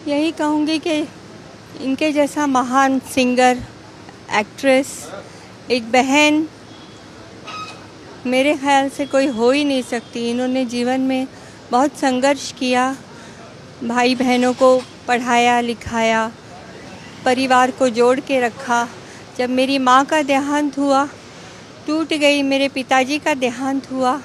यही कहूँगी कि इनके जैसा महान सिंगर, एक्ट्रेस, एक बहन मेरे ख्याल से कोई हो ही नहीं सकती। इन्होंने जीवन में बहुत संघर्ष किया, भाई बहनों को पढ़ाया लिखाया, परिवार को जोड़ के रखा। जब मेरी माँ का देहांत हुआ, टूट गई, मेरे पिताजी का देहांत हुआ,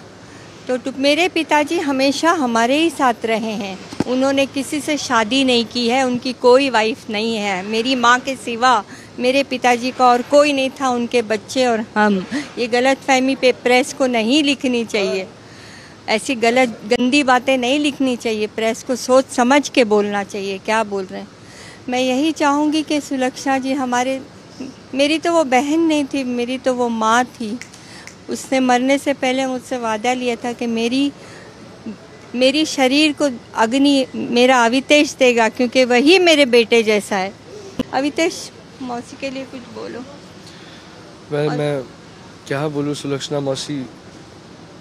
तो मेरे पिताजी हमेशा हमारे ही साथ रहे हैं। उन्होंने किसी से शादी नहीं की है, उनकी कोई वाइफ नहीं है। मेरी माँ के सिवा मेरे पिताजी का और कोई नहीं था, उनके बच्चे और हम। ये गलतफहमी पे प्रेस को नहीं लिखनी चाहिए, ऐसी गलत गंदी बातें नहीं लिखनी चाहिए। प्रेस को सोच समझ के बोलना चाहिए क्या बोल रहे हैं। मैं यही चाहूँगी कि सुलक्षणा जी मेरी तो वो बहन नहीं थी, मेरी तो वो माँ थी। उसने मरने से पहले मुझसे वादा लिया था कि मेरी शरीर को अग्नि मेरा अवितेश देगा, क्योंकि वही मेरे बेटे जैसा है। अवितेश, मौसी के लिए कुछ बोलो। मैं क्या बोलूँ, सुलक्षणा मौसी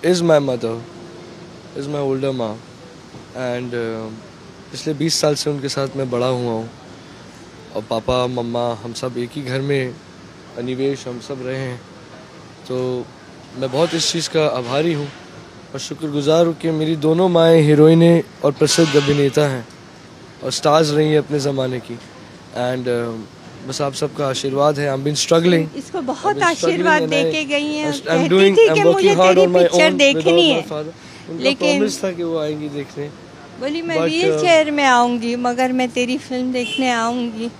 is my mother, is my older माँ, एंड पिछले 20 साल से उनके साथ मैं बड़ा हुआ हूँ। और पापा मम्मा हम सब एक ही घर में अनिवेश हम सब रहे हैं। तो मैं बहुत इस चीज़ का आभारी हूँ और शुक्रगुजार हूँ कि मेरी दोनों माएँ हीरोइनें और प्रसिद्ध अभिनेता हैं और स्टार्स रही हैं अपने ज़माने की। एंड बस आप सबका आशीर्वाद है। आई एम बीन स्ट्रगलिंग, इसको बहुत आशीर्वाद देके गई हैं। कहती थी कि मुझे तेरी पिक्चर देखनी है, लेकिन प्रॉमिस था कि वो आएंगी देखने। बोली मैं व्हील चेयर में आऊंगी, मगर मैं तेरी फिल्म देखने आऊंगी,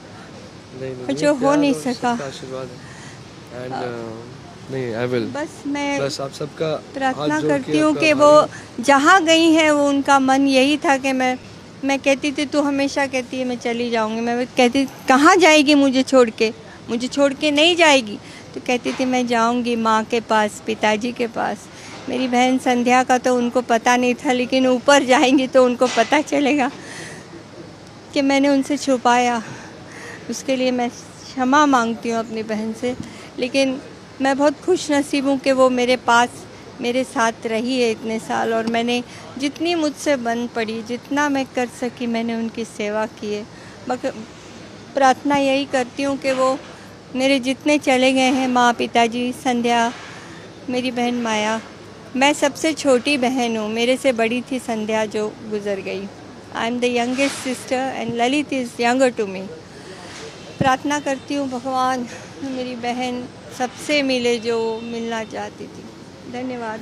जो हो नहीं सका। आशीर्वाद है। एंड नहीं, आई विल। बस आप सबका प्रार्थना करती हूँ कि वो जहाँ गई है, वो उनका मन यही था कि मैं कहती थी, तू हमेशा कहती है मैं चली जाऊँगी। मैं कहती कहाँ जाएगी मुझे छोड़ के नहीं जाएगी। तो कहती थी मैं जाऊँगी माँ के पास, पिताजी के पास। मेरी बहन संध्या का तो उनको पता नहीं था, लेकिन ऊपर जाएंगी तो उनको पता चलेगा कि मैंने उनसे छुपाया। उसके लिए मैं क्षमा मांगती हूँ अपनी बहन से। लेकिन मैं बहुत खुश नसीब हूँ कि वो मेरे पास मेरे साथ रही है इतने साल, और मैंने जितनी मुझसे बन पड़ी, जितना मैं कर सकी, मैंने उनकी सेवा की है। मगर प्रार्थना यही करती हूँ कि वो मेरे जितने चले गए हैं, माँ, पिताजी, संध्या, मेरी बहन माया, मैं सबसे छोटी बहन हूँ, मेरे से बड़ी थी संध्या जो गुज़र गई। I am the youngest sister and Lalit is younger to me. प्रार्थना करती हूँ भगवान मेरी बहन सबसे मिले जो मिलना चाहती थी। धन्यवाद।